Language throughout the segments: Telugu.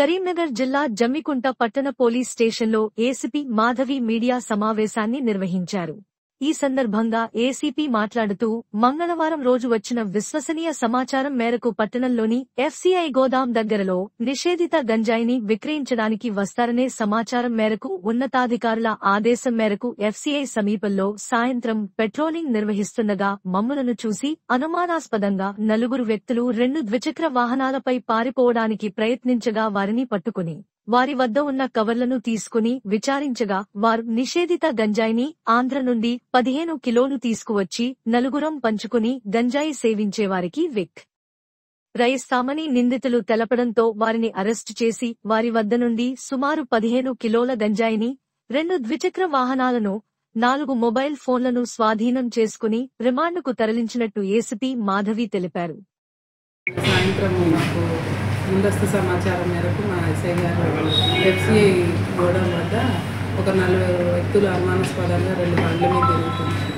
కరీంనగర్ జిల్లా జమ్మికుంట పట్టణ పోలీస్ స్టేషన్లో ఏసీపీ మాధవి మీడియా సమావేశాన్ని నిర్వహించారు. ఈ సందర్భంగా ఏసీపీ మాట్లాడుతూ మంగళవారం రోజు వచ్చిన విశ్వసనీయ సమాచారం మేరకు పట్టణంలోని ఎఫ్సీఐ గోదాం దగ్గరలో నిషేధిత గంజాయిని విక్రయించడానికి వస్తారనే సమాచారం మేరకు ఉన్నతాధికారుల ఆదేశం మేరకు ఎఫ్సీఐ సమీపంలో సాయంత్రం పెట్రోలింగ్ నిర్వహిస్తుండగా మమ్ములను చూసి అనుమానాస్పదంగా నలుగురు వ్యక్తులు 2 ద్విచక్ర వాహనాలపై పారిపోవడానికి ప్రయత్నించగా వారిని పట్టుకుని వారి వద్ద ఉన్న కవర్లను తీసుకుని విచారించగా వారు నిషేధిత గంజాయిని ఆంధ్ర నుండి 15 కిలోలు తీసుకువచ్చి నలుగురం పంచుకుని గంజాయి సేవించేవారికి విక్రయిస్తామని నిందితులు తెలపడంతో వారిని అరెస్టు చేసి వారి వద్ద నుండి సుమారు 15 కిలోల గంజాయిని 2 ద్విచక్ర వాహనాలను 4 మొబైల్ ఫోన్లను స్వాధీనం చేసుకుని రిమాండ్కు తరలించినట్టు ఏసీపీ మాధవి తెలిపారు. ముందస్తు సమాచారం మేరకు మా ఎస్ఐ గారు ఎఫ్సీఐ గోడౌన్ వద్ద ఒక 40 వ్యక్తులు అనుమానాస్పదంగా 2 బండ్ల మీద తిరుగుతున్నారు.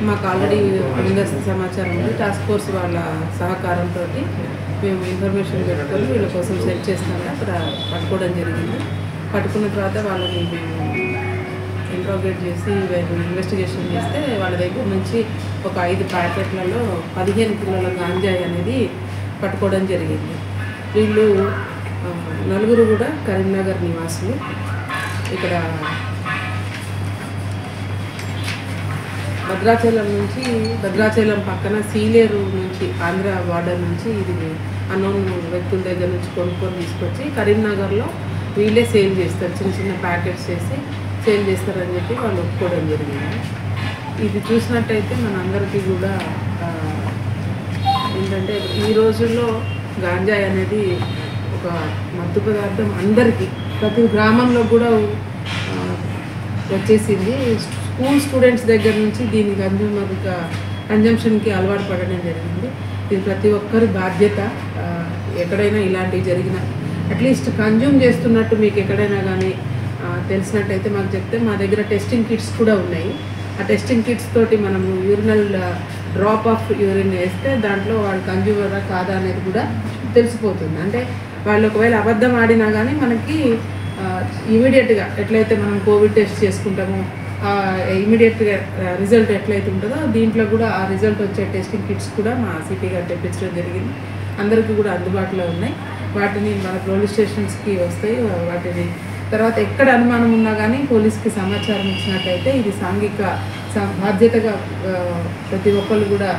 మాకు ఆల్రెడీ ముందస్తు సమాచారం ఉంది. టాస్క్ ఫోర్స్ వాళ్ళ సహకారంతో మేము ఇన్ఫర్మేషన్ పెట్టుకొని వీళ్ళ కోసం సెర్చ్ చేస్తామని అక్కడ పట్టుకోవడం జరిగింది. పట్టుకున్న తర్వాత వాళ్ళని మేము ఇంట్రోగేట్ చేసి ఇన్వెస్టిగేషన్ చేస్తే వాళ్ళ దగ్గర నుంచి ఒక 5 ప్యాకెట్లలో 15 కిలోల గాంజాయి అనేది పట్టుకోవడం జరిగింది. వీళ్ళు నలుగురు కూడా కరీంనగర్ నివాసులు. ఇక్కడ భద్రాచలం పక్కన సీలేరు నుంచి ఆంధ్ర బార్డర్ నుంచి ఇది అన్నోన్ వ్యక్తుల దగ్గర నుంచి కొనుక్కొని తీసుకొచ్చి కరీంనగర్లో వీళ్ళే సేల్ చేస్తారు. చిన్న చిన్న ప్యాకెట్స్ చేసి సేల్ చేస్తారని చెప్పి వాళ్ళు ఒప్పుకోవడం జరిగింది. ఇది చూసినట్టయితే మనందరికీ కూడా ఏంటంటే ఈ రోజుల్లో గాంజాయి అనేది ఒక మత్తు పదార్థం అందరికీ ప్రతి గ్రామంలో కూడా వచ్చేసింది. స్కూల్ స్టూడెంట్స్ దగ్గర నుంచి దీని కన్జంప్షన్కి అలవాటు పడడం జరిగింది. ఇది ప్రతి ఒక్కరి బాధ్యత. ఎక్కడైనా ఇలాంటివి జరిగిన అట్లీస్ట్ కన్జ్యూమ్ చేస్తున్నట్టు మీకు ఎక్కడైనా కానీ తెలిసినట్టయితే మాకు చెప్తే మా దగ్గర టెస్టింగ్ కిట్స్ కూడా ఉన్నాయి. ఆ టెస్టింగ్ కిట్స్ తోటి మనము యూరినల్ డ్రాప్ ఆఫ్ యూరిన్ వేస్తే దాంట్లో వాళ్ళు కన్జ్యూమరా కాదా అనేది కూడా తెలిసిపోతుంది. అంటే వాళ్ళు ఒకవేళ అబద్ధం ఆడినా కానీ మనకి ఇమీడియట్గా ఎట్లయితే మనం కోవిడ్ టెస్ట్ చేసుకుంటామో ఇమీడియట్గా రిజల్ట్ ఎట్లయితే ఉంటుందో దీంట్లో కూడా ఆ రిజల్ట్ వచ్చే టెస్టింగ్ కిట్స్ కూడా మా సిపి గారు తెప్పించడం జరిగింది. అందరికీ కూడా అందుబాటులో ఉన్నాయి. వాటిని మన పోలీస్ స్టేషన్స్కి వస్తాయి. వాటిని తర్వాత ఎక్కడ అనుమానం ఉన్నా కానీ పోలీస్కి సమాచారం ఇచ్చినట్టయితే ఇది సాంఘిక బాధ్యతగా ప్రతి ఒక్కళ్ళు కూడా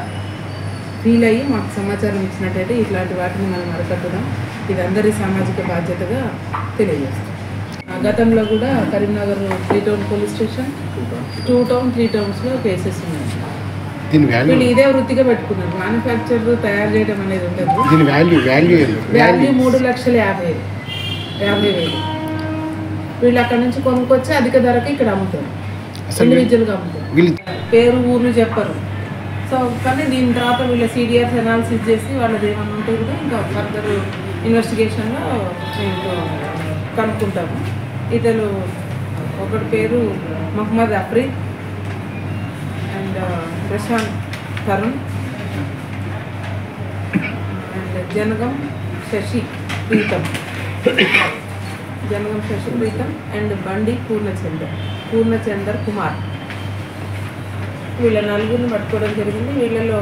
ఫీల్ అయ్యి మాకు సమాచారం ఇచ్చినట్టయితే ఇట్లాంటి వాటిని మనం అరికట్టడం ఇది అందరి సామాజిక బాధ్యతగా తెలియజేస్తాం. గతంలో కూడా Karimnagar 3 town police station 2 town 3 టౌన్స్లో కేసెస్ ఉన్నాయి. వీళ్ళు ఇదే వృత్తిగా పెట్టుకున్నారు. మ్యానుఫ్యాక్చర్ తయారు చేయడం అనేది ఉండదు. వాల్యూ 3,50,000 వీళ్ళు అక్కడ నుంచి కొనుక్కొచ్చి అధిక ధరకి ఇక్కడ అమ్ముతారు. ఇండివిజువల్గా అమ్ముతారు. పేరు ఊర్లు చెప్పరు. సో కానీ దీని తర్వాత వీళ్ళ సిడిఆర్స్ అనాలిసిస్ చేసి వాళ్ళది ఏమన్నా ఉంటే కూడా ఇంకా ఫర్దర్ ఇన్వెస్టిగేషన్లో మేము కనుక్కుంటాము. ఇతను ఒకటి పేరు Mohammed Afreed and Prashanth Tarun and Janagam Sasi Preetham and Bandi Purnachander Kumar వీళ్ళ నలుగురిని పట్టుకోవడం జరిగింది. వీళ్ళలో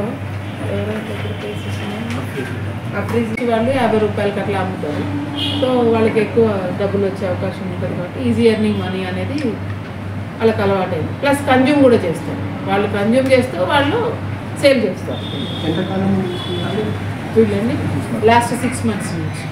అఫ్రీజ్ వాళ్ళు 50 రూపాయలకి అట్లా అమ్ముతారు. సో వాళ్ళకి ఎక్కువ డబ్బులు వచ్చే అవకాశం ఉంటుంది కాబట్టి ఈజీ ఎర్నింగ్ మనీ అనేది వాళ్ళకి అలవాటైంది. ప్లస్ కన్జ్యూమ్ కూడా చేస్తారు. వాళ్ళు కన్జ్యూమ్ చేస్తూ వాళ్ళు సేల్ చేస్తారు. వీళ్ళని లాస్ట్ 6 months నుంచి